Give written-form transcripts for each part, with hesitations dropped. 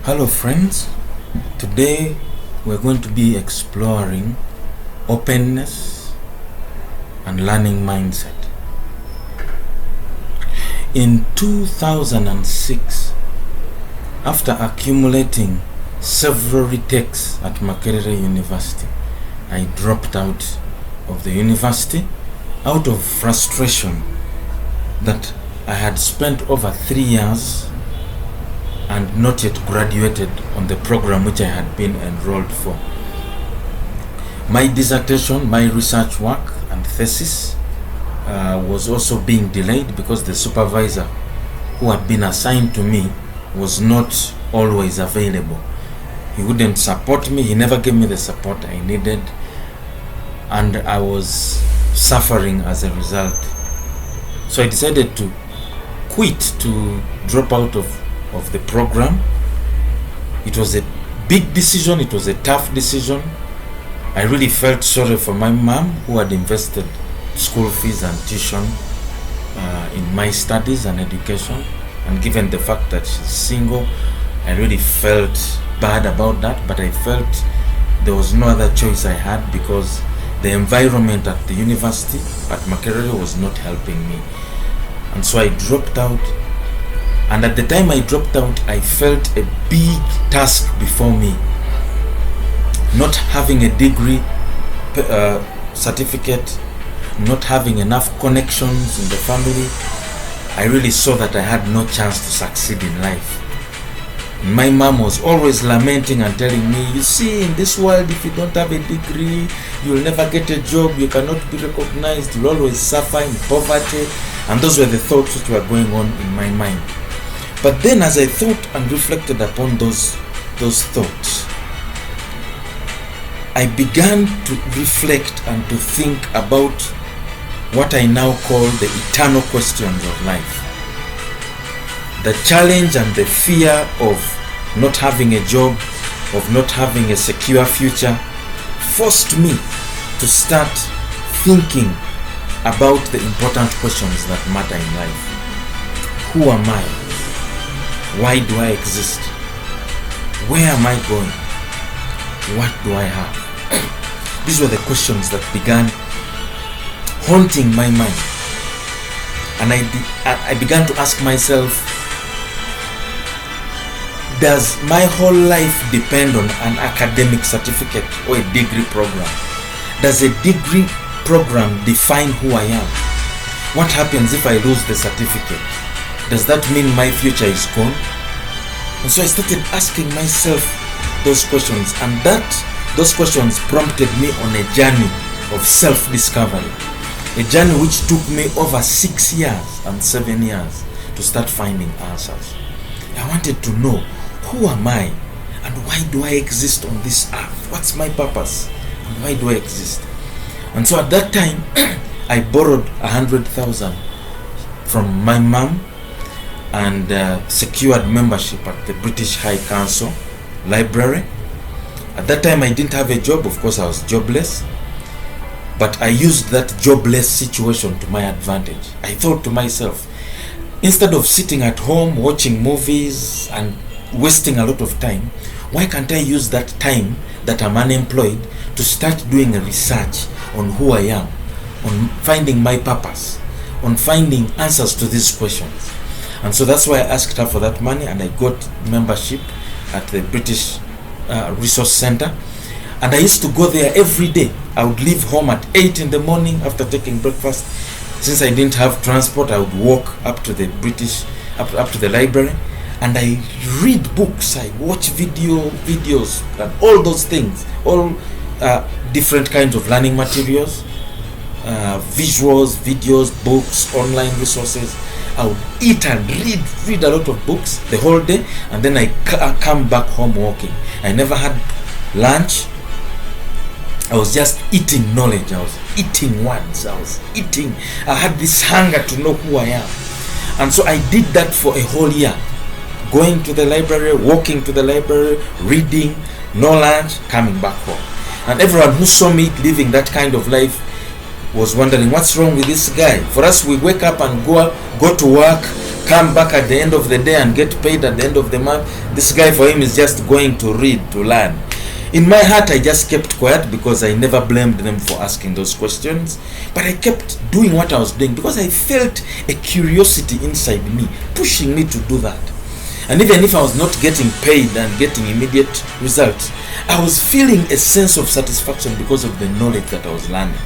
Hello friends, today we're going to be exploring openness and learning mindset. In 2006, after accumulating several retakes at Makerere University, I dropped out of the university out of frustration that I had spent over 3 years and not yet graduated on the program which I had been enrolled for. My dissertation, my research work and thesis was also being delayed because the supervisor who had been assigned to me was not always available. He wouldn't support me, he never gave me the support I needed, and I was suffering as a result. So I decided to quit, to drop out of the program. It was a big decision, it was a tough decision. I really felt sorry for my mom who had invested school fees and tuition in my studies and education, and given the fact that she's single, I really felt bad about that, but I felt there was no other choice I had because the environment at the university at Makerere was not helping me. And so I dropped out. And at the time I dropped out, I felt a big task before me. Not having a degree certificate, not having enough connections in the family, I really saw that I had no chance to succeed in life. My mom was always lamenting and telling me, you see, in this world, if you don't have a degree, you'll never get a job, you cannot be recognized, you'll always suffer in poverty. And those were the thoughts which were going on in my mind. But then as I thought and reflected upon those thoughts, I began to reflect and to think about what I now call the eternal questions of life. The challenge and the fear of not having a job, of not having a secure future, forced me to start thinking about the important questions that matter in life. Who am I? Why do I exist? Where am I going? What do I have? These were the questions that began haunting my mind. And I began to ask myself, does my whole life depend on an academic certificate or a degree program? Does a degree program define who I am? What happens if I lose the certificate? Does that mean my future is gone? And so I started asking myself those questions, and those questions prompted me on a journey of self-discovery. A journey which took me over 6 years and 7 years to start finding answers. I wanted to know, who am I and why do I exist on this earth? What's my purpose and why do I exist? And so at that time, I borrowed 100,000 from my mom and secured membership at the British High Council Library. At that time I didn't have a job, of course I was jobless, but I used that jobless situation to my advantage. I thought to myself, instead of sitting at home watching movies and wasting a lot of time, why can't I use that time that I'm unemployed to start doing a research on who I am, on finding my purpose, on finding answers to these questions? And so that's why I asked her for that money, and I got membership at the British Resource Center. And I used to go there every day. I would leave home at 8 in the morning after taking breakfast. Since I didn't have transport, I would walk up to the up to the library, and I read books, I watch videos, and all those things, all different kinds of learning materials, visuals, videos, books, online resources. I would eat and read a lot of books the whole day, and then I come back home walking. I never had lunch. I was just eating knowledge. I was eating words. I had this hunger to know who I am. And so I did that for a whole year. Going to the library, walking to the library, reading, no lunch, coming back home. And everyone who saw me living that kind of life was wondering, what's wrong with this guy? For us, we wake up and go to work, come back at the end of the day and get paid at the end of the month. This guy, for him, is just going to read, to learn. In my heart, I just kept quiet because I never blamed them for asking those questions. But I kept doing what I was doing because I felt a curiosity inside me, pushing me to do that. And even if I was not getting paid and getting immediate results, I was feeling a sense of satisfaction because of the knowledge that I was learning.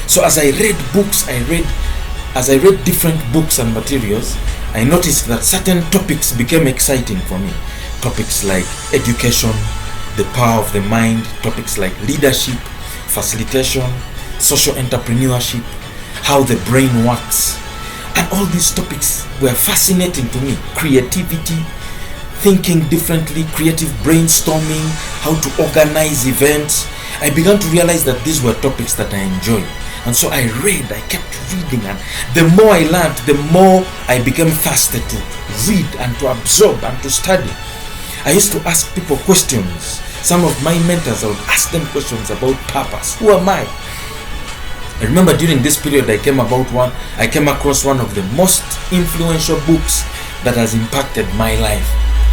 So as I read books, as I read different books and materials, I noticed that certain topics became exciting for me. Topics like education, the power of the mind, topics like leadership, facilitation, social entrepreneurship, how the brain works. And all these topics were fascinating to me. Creativity, thinking differently, creative brainstorming, how to organize events. I began to realize that these were topics that I enjoyed. And so I kept reading, and the more I learned, the more I became thirsty to read and to absorb and to study. I used to ask people questions. Some of my mentors, I would ask them questions about purpose. Who am I? I remember during this period I came across one of the most influential books that has impacted my life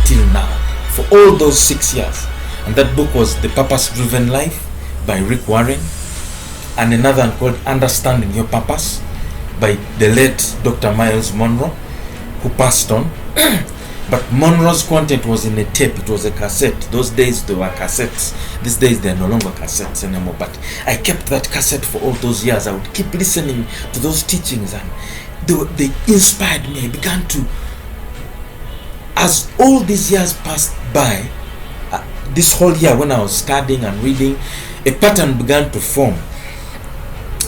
till now, for all those 6 years. And that book was The Purpose-Driven Life by Rick Warren, and another one called Understanding Your Purpose by the late Dr. Miles Monroe, who passed on. But Monroe's content was in a tape, it was a cassette. Those days they were cassettes. These days they are no longer cassettes anymore. But I kept that cassette for all those years. I would keep listening to those teachings, and they inspired me. I began to, as all these years passed by, this whole year when I was studying and reading, a pattern began to form.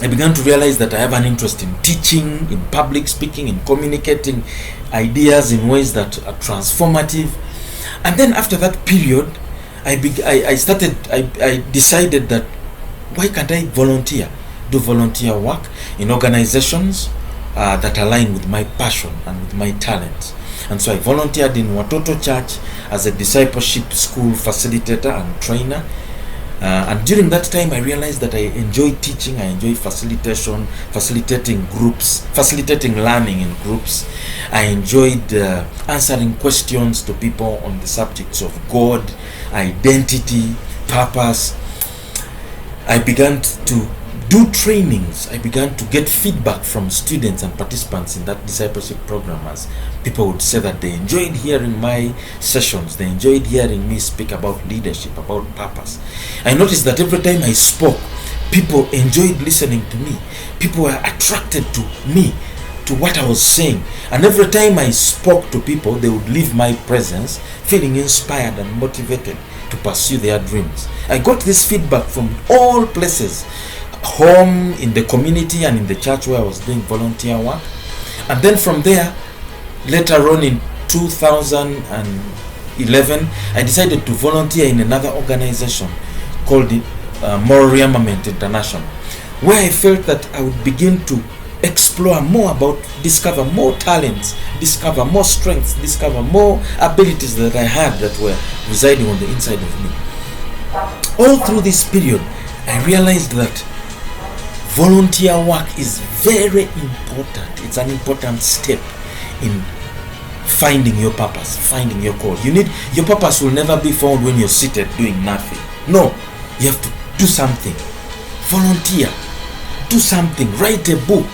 I began to realize that I have an interest in teaching, in public speaking, in communicating ideas in ways that are transformative. And then after that period, I decided that why can't I do volunteer work in organizations that align with my passion and with my talents. And so I volunteered in Watoto Church as a discipleship school facilitator and trainer. And during that time, I realized that I enjoy teaching, I enjoy facilitating groups, facilitating learning in groups. I enjoyed answering questions to people on the subjects of God, identity, purpose. I began to do trainings. I began to get feedback from students and participants in that discipleship program, as people would say that they enjoyed hearing my sessions, they enjoyed hearing me speak about leadership, about purpose. I noticed that every time I spoke, people enjoyed listening to me. People were attracted to me, to what I was saying. And every time I spoke to people, they would leave my presence feeling inspired and motivated to pursue their dreams. I got this feedback from all places, home, in the community, and in the church where I was doing volunteer work. And then from there, later on in 2011, I decided to volunteer in another organization called Moral Rearmament International, where I felt that I would begin to explore more about, discover more talents, discover more strengths, discover more abilities that I had that were residing on the inside of me. All through this period, I realized that volunteer work is very important. It's an important step in finding your purpose, finding your call. Your purpose will never be found when you're seated doing nothing. No, you have to do something. Volunteer, do something, write a book,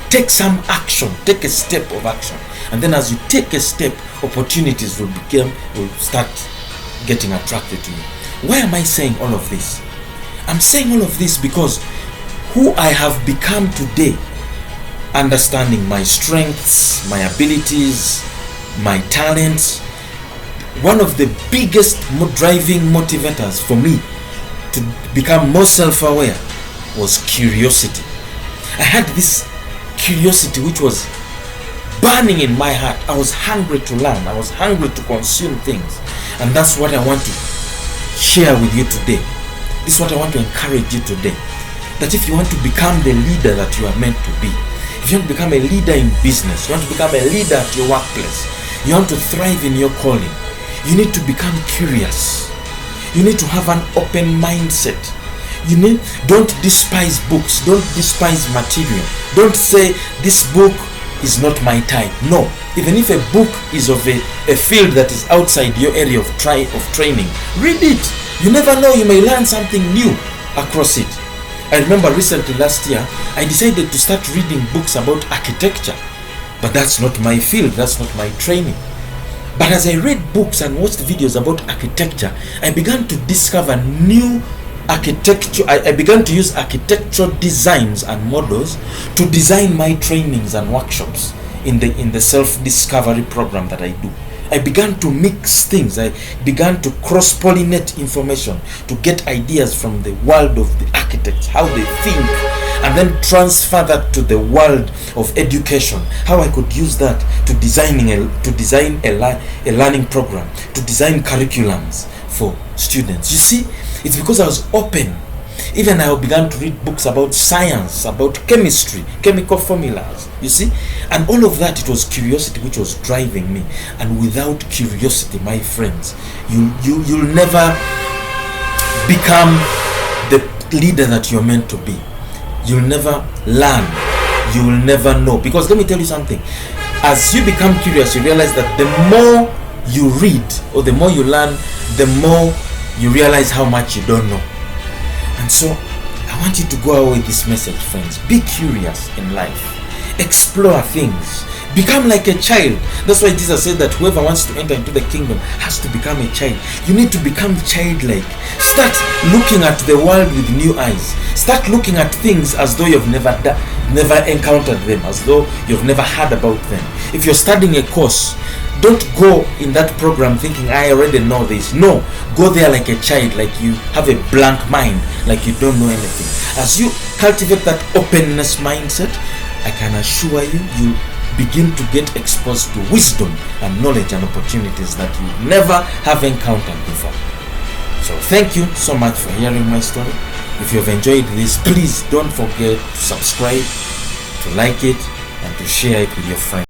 take some action, take a step of action. And then as you take a step, opportunities will start getting attracted to you. Why am I saying all of this? I'm saying all of this because who I have become today, understanding my strengths, my abilities, my talents, one of the biggest driving motivators for me to become more self-aware was curiosity. I had this curiosity which was burning in my heart. I was hungry to learn. I was hungry to consume things. And that's what I want to share with you today. This is what I want to encourage you today. That if you want to become the leader that you are meant to be, if you want to become a leader in business, you want to become a leader at your workplace, you want to thrive in your calling, you need to become curious. You need to have an open mindset. Don't despise books. Don't despise material. Don't say this book is not my type. No. Even if a book is of a field that is outside your area of training, read it. You never know, you may learn something new across it. I remember recently last year, I decided to start reading books about architecture. But that's not my field, that's not my training. But as I read books and watched videos about architecture, I began to discover new architecture. I began to use architectural designs and models to design my trainings and workshops in the self-discovery program that I do. I began to mix things. I began to cross-pollinate information to get ideas from the world of the architects, how they think, and then transfer that to the world of education, how I could use that to design a learning program, to design curriculums for students. You see, it's because I was open. Even I began to read books about science, about chemistry, chemical formulas, you see. And all of that, it was curiosity which was driving me. And without curiosity, my friends, you'll never become the leader that you're meant to be. You'll never learn. You will never know. Because let me tell you something. As you become curious, you realize that the more you read or the more you learn, the more you realize how much you don't know. And so I want you to go away with this message, friends. Be curious in life. Explore things. Become like a child. That's why Jesus said that whoever wants to enter into the kingdom has to become a child. You need to become childlike. Start looking at the world with new eyes. Start looking at things as though you've never encountered them, as though you've never heard about them. If you're studying a course, don't go in that program thinking, I already know this. No, go there like a child, like you have a blank mind, like you don't know anything. As you cultivate that openness mindset, I can assure you, you begin to get exposed to wisdom and knowledge and opportunities that you never have encountered before. So thank you so much for hearing my story. If you have enjoyed this, please don't forget to subscribe, to like it, and to share it with your friends.